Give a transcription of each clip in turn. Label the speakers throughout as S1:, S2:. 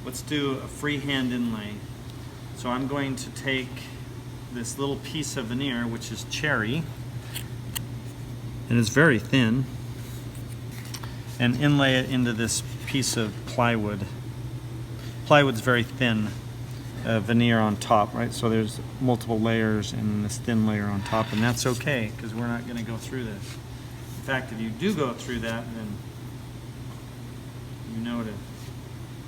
S1: let's do a freehand inlay. So I'm going to take this little piece of veneer, which is cherry, and it's very thin, and inlay it into this piece of plywood. Plywood's very thin veneer on top, right? So there's multiple layers and this thin layer on top, and that's okay because we're not going to go through this. In fact, if you do go through that, then you know to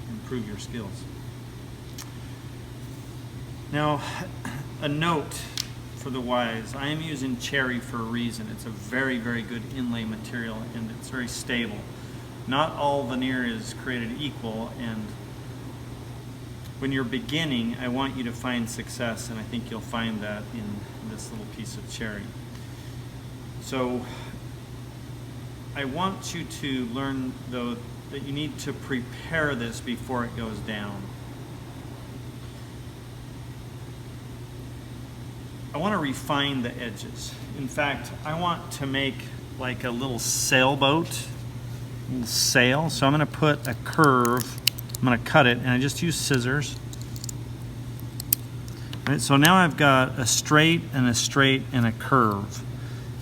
S1: improve your skills. Now, a note for the wise, I am using cherry for a reason. It's a very, very good inlay material and it's very stable. Not all veneer is created equal, and when you're beginning, I want you to find success, and I think you'll find that in this little piece of cherry. So I want you to learn, though, that you need to prepare this before it goes down. I want to refine the edges. In fact, I want to make like a little sailboat, a little sail. So I'm going to put a curve. I'm going to cut it, and I just use scissors. All right, so now I've got a straight and a curve,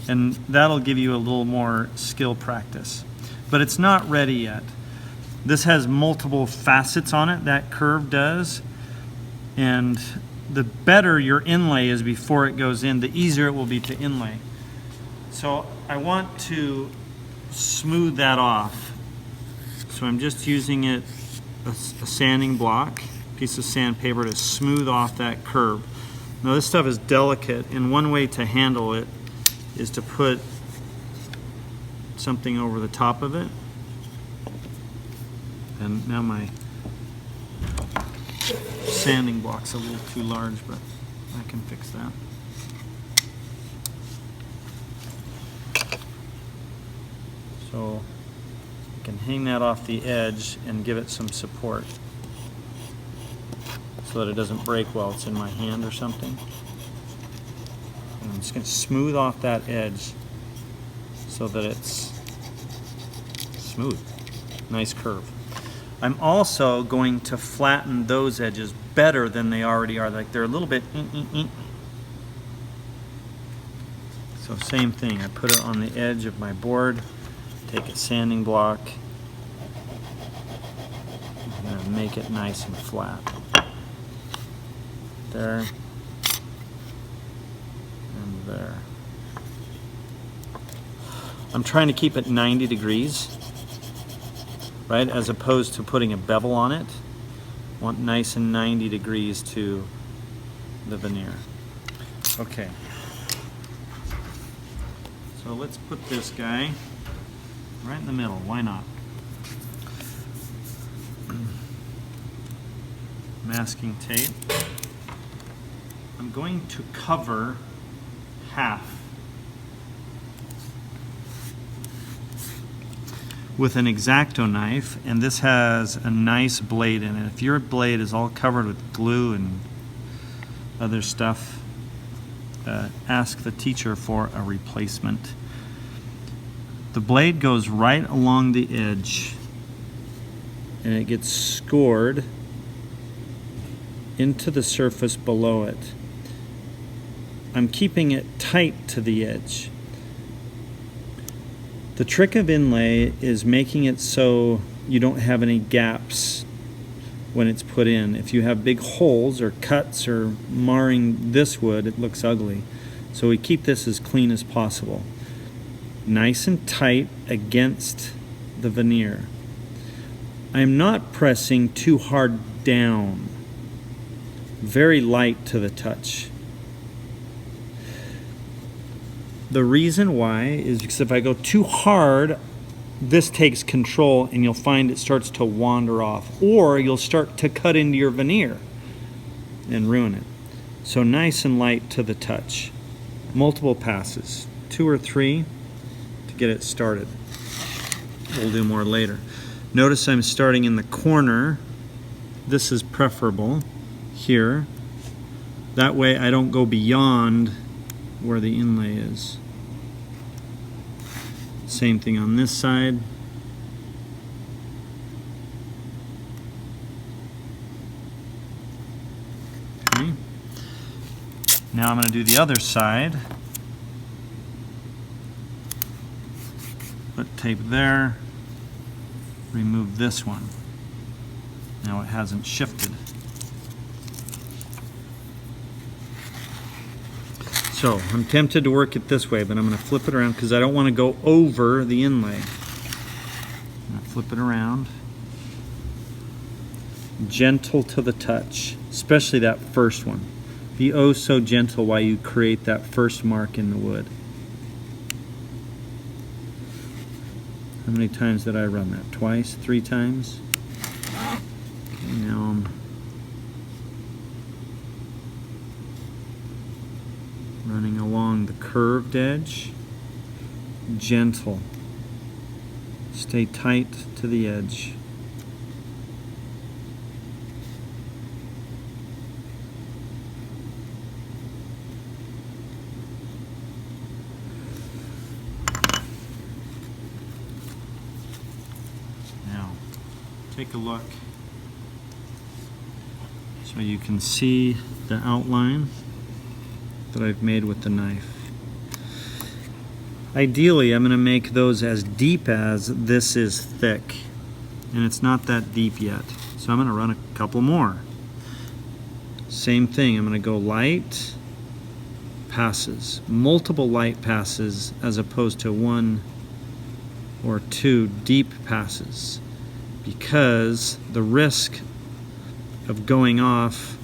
S1: and that'll give you a little more skill practice. But it's not ready yet. This has multiple facets on it, that curve does, and the better your inlay is before it goes in, the easier it will be to inlay. So I want to smooth that off. So I'm just using a sanding block, piece of sandpaper, to smooth off that curve. Now this stuff is delicate, and one way to handle it is to put something over the top of it. And now my sanding block's a little too large, but I can fix that. So I can hang that off the edge and give it some support so that it doesn't break while it's in my hand or something. And I'm just going to smooth off that edge so that it's smooth. Nice curve. I'm also going to flatten those edges better than they already are. Like they're a little bit So same thing. I put it on the edge of my board, take a sanding block, and make it nice and flat. There and there. I'm trying to keep it 90 degrees, right, as opposed to putting a bevel on it. I want nice and 90 degrees to the veneer. Okay. So let's put this guy right in the middle. Why not? Masking tape. I'm going to cover half with an X-Acto knife, and this has a nice blade in it. If your blade is all covered with glue and other stuff, ask the teacher for a replacement. The blade goes right along the edge, and it gets scored into the surface below it. I'm keeping it tight to the edge. The trick of inlay is making it so you don't have any gaps when it's put in. If you have big holes or cuts or marring this wood, it looks ugly. So we keep this as clean as possible. Nice and tight against the veneer. I'm not pressing too hard down. Very light to the touch. The reason why is because if I go too hard, this takes control and you'll find it starts to wander off, or you'll start to cut into your veneer and ruin it. So nice and light to the touch. Multiple passes, 2 or 3 to get it started. We'll do more later. Notice I'm starting in the corner. This is preferable here. That way I don't go beyond where the inlay is. Same thing on this side. Now I'm going to do the other side. Put tape there. Remove this one. Now it hasn't shifted. So I'm tempted to work it this way, but I'm going to flip it around because I don't want to go over the inlay. I'm going to flip it around. Gentle to the touch, especially that first one. Be oh so gentle while you create that first mark in the wood. How many times did I run that? Twice? 3 times? Okay, now I'm running along the curved edge. Gentle. Stay tight to the edge. Take a look so you can see the outline that I've made with the knife. Ideally, I'm going to make those as deep as this is thick, and it's not that deep yet. So I'm going to run a couple more. Same thing, I'm going to go light passes, multiple light passes as opposed to 1 or 2 deep passes, because the risk of going off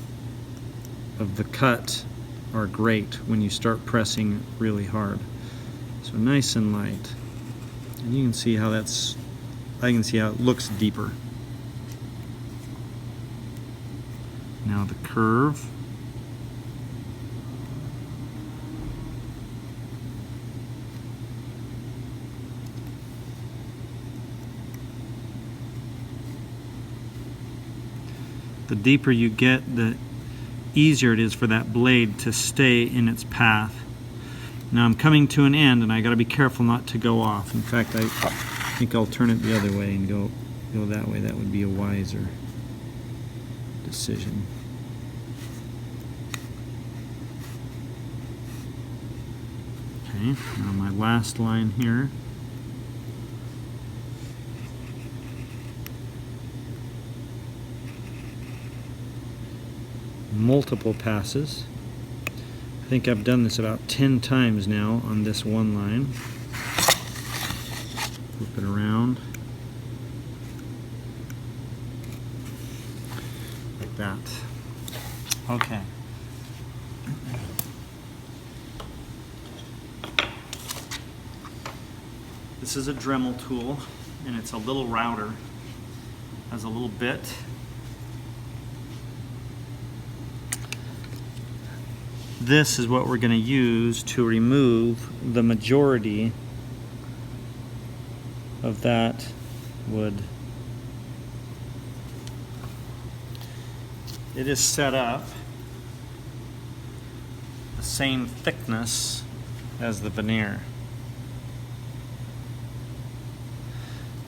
S1: of the cut are great when you start pressing really hard. So nice and light. And you can see how I can see how it looks deeper. Now the curve. The deeper you get, the easier it is for that blade to stay in its path. Now I'm coming to an end, and I got to be careful not to go off. In fact, I think I'll turn it the other way and go that way. That would be a wiser decision. Okay, now my last line here. Multiple passes. I think I've done this about 10 times now on this one line. Flip it around like that. Okay. This is a Dremel tool, and it's a little router. Has a little bit. This is what we're going to use to remove the majority of that wood. It is set up the same thickness as the veneer.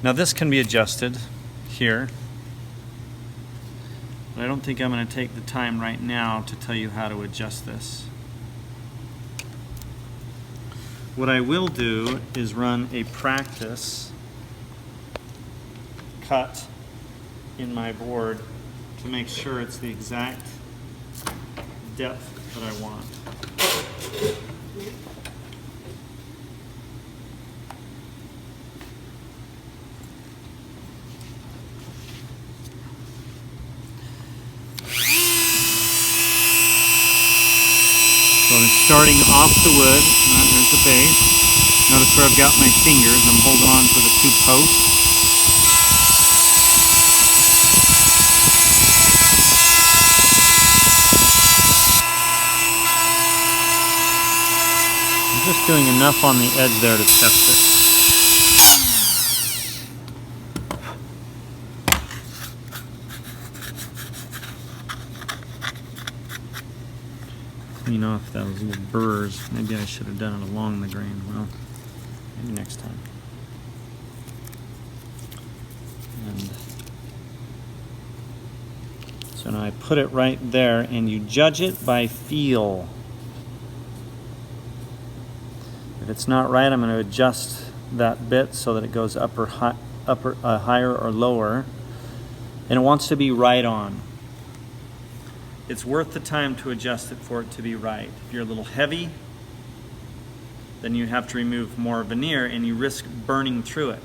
S1: Now this can be adjusted here, but I don't think I'm going to take the time right now to tell you how to adjust this. What I will do is run a practice cut in my board to make sure it's the exact depth that I want. So I'm starting off the wood. There's the base. Notice where I've got my fingers. I'm holding on to the 2 posts. I'm just doing enough on the edge there to test it. Clean off those little burrs. Maybe I should have done it along the grain. Well, maybe next time. And so now I put it right there, and you judge it by feel. it's not right, I'm going to adjust that bit so that it goes higher or lower. And it wants to be right on. It's worth the time to adjust it for it to be right. If you're a little heavy, then you have to remove more veneer and you risk burning through it.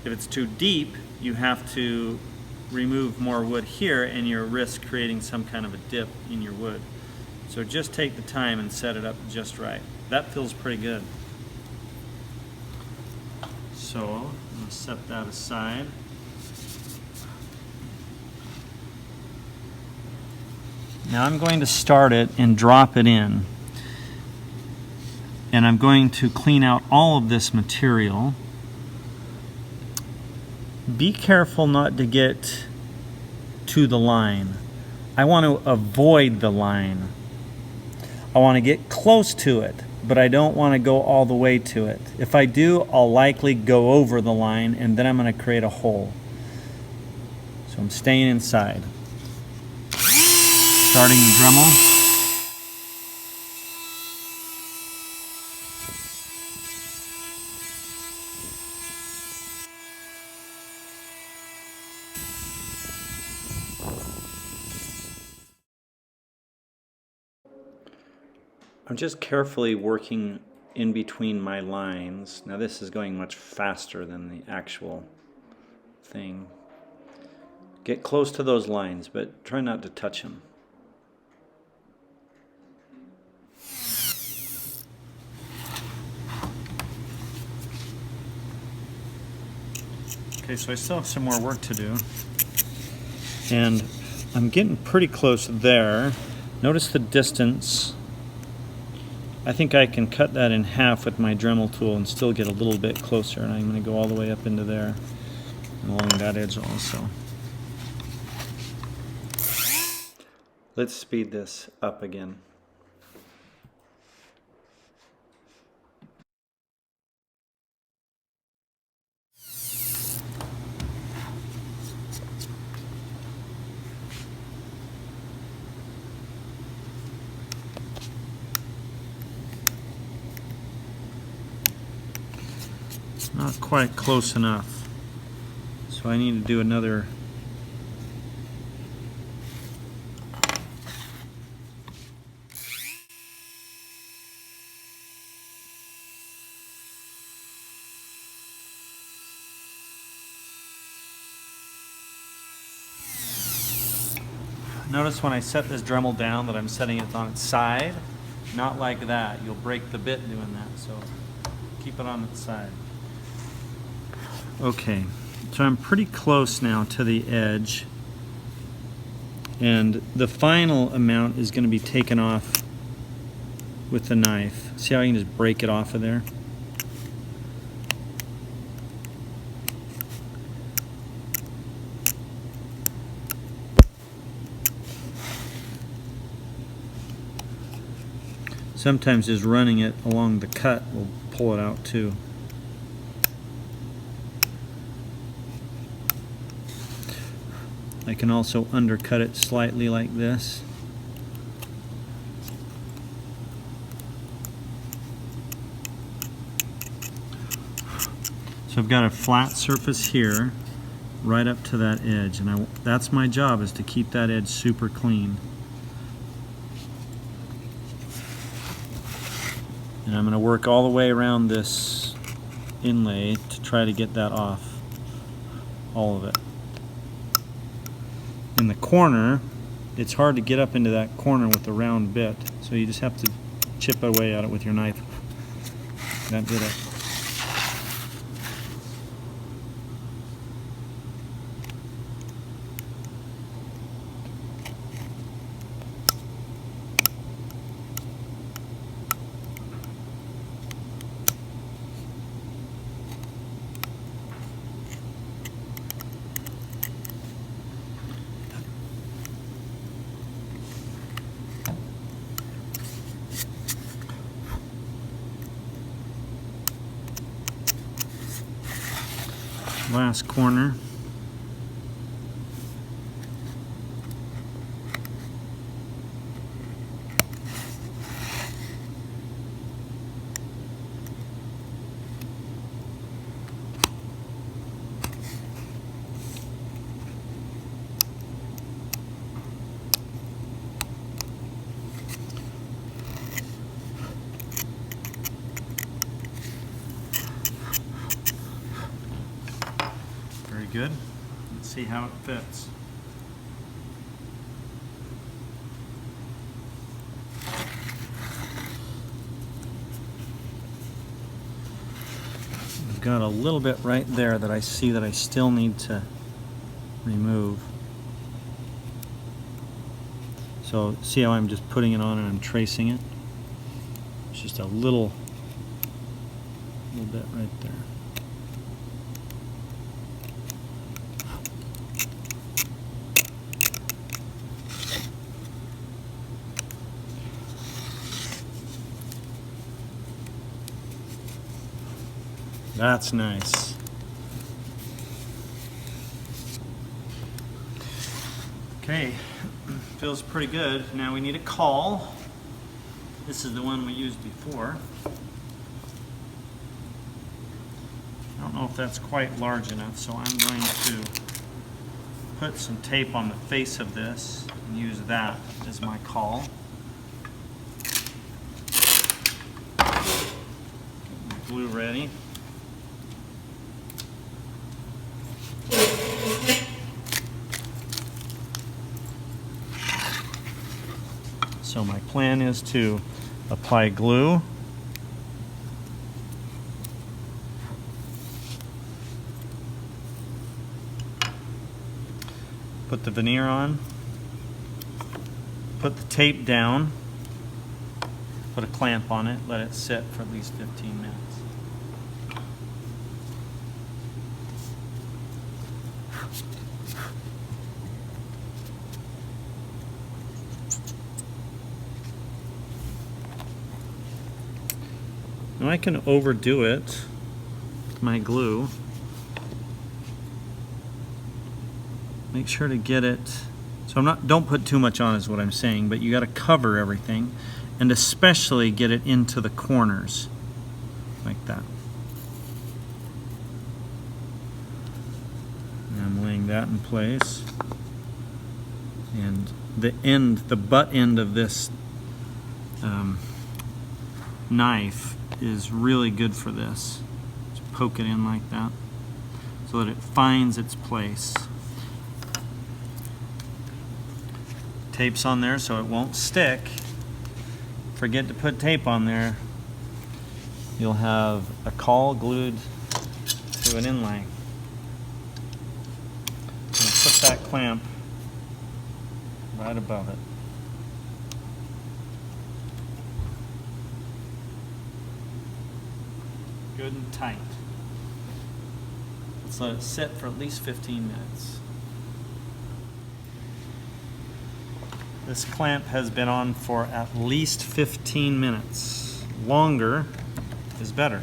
S1: If it's too deep, you have to remove more wood here and you risk creating some kind of a dip in your wood. So just take the time and set it up just right. That feels pretty good. So I'm going to set that aside. Now I'm going to start it and drop it in. And I'm going to clean out all of this material. Be careful not to get to the line. I want to avoid the line. I want to get close to it, but I don't want to go all the way to it. If I do, I'll likely go over the line and then I'm going to create a hole. So I'm staying inside. Starting the Dremel. I'm just carefully working in between my lines. Now this is going much faster than the actual thing. Get close to those lines, but try not to touch them. Okay, so I still have some more work to do. And I'm getting pretty close there. Notice the distance. I think I can cut that in half with my Dremel tool and still get a little bit closer. And I'm going to go all the way up into there and along that edge also. Let's speed this up again. Not quite close enough, so I need to do another. Notice when I set this Dremel down that I'm setting it on its side, not like that. You'll break the bit doing that, so keep it on its side. Okay, so I'm pretty close now to the edge, and the final amount is going to be taken off with the knife. See how I can just break it off of there? Sometimes just running it along the cut will pull it out too. I can also undercut it slightly like this. So I've got a flat surface here right up to that edge, and that's my job, is to keep that edge super clean. And I'm going to work all the way around this inlay to try to get that off, all of it. In the corner, it's hard to get up into that corner with the round bit, so you just have to chip away at it with your knife. That did it. Last corner. see how it fits. I've got a little bit right there that I see that I still need to remove. So see how I'm just putting it on and I'm tracing it? It's just a little bit right there. That's nice. Okay, feels pretty good. Now we need a caul. This is the one we used before. I don't know if that's quite large enough, so I'm going to put some tape on the face of this and use that as my caul. Get my glue ready. So my plan is to apply glue, put the veneer on, put the tape down, put a clamp on it, let it sit for at least 15 minutes. Now I can overdo it with my glue. Make sure to get it, so don't put too much on is what I'm saying, but you got to cover everything and especially get it into the corners like that. And I'm laying that in place. And the butt end of this knife is really good for this. Just poke it in like that so that it finds its place. Tape's on there so it won't stick. Forget to put tape on there, you'll have a caul glued to an inlay. Put that clamp right above it. Good and tight. Let's let it sit for at least 15 minutes. This clamp has been on for at least 15 minutes. Longer is better.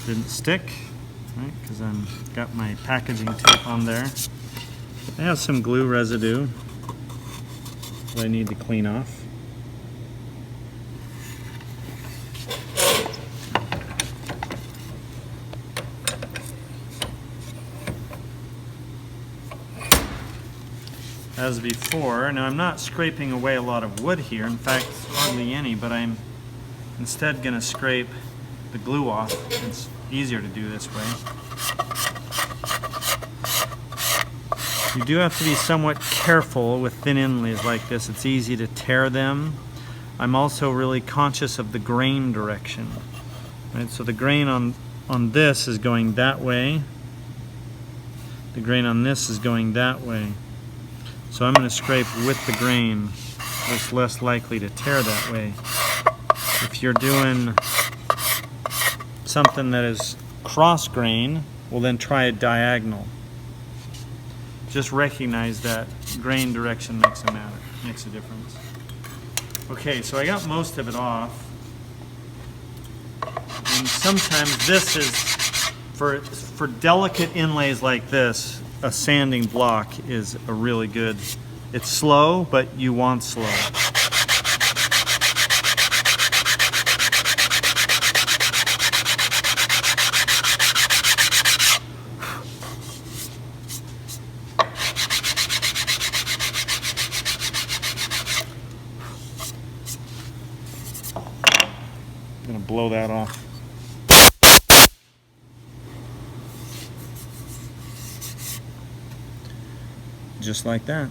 S1: Didn't stick, right? Because I've got my packaging tape on there. I have some glue residue that I need to clean off. As before, now I'm not scraping away a lot of wood here, in fact hardly any, but I'm instead going to scrape the glue off. It's easier to do this way. You do have to be somewhat careful with thin inlays like this. It's easy to tear them. I'm also really conscious of the grain direction. Right? So the grain on this is going that way. The grain on this is going that way. So I'm going to scrape with the grain. It's less likely to tear that way. If you're doing something that is cross grain, well then try a diagonal. Just recognize that grain direction makes a difference. Okay, so I got most of it off. And sometimes this is, for delicate inlays like this, a sanding block is a really good, it's slow, but you want slow. I'm gonna blow that off. just like that.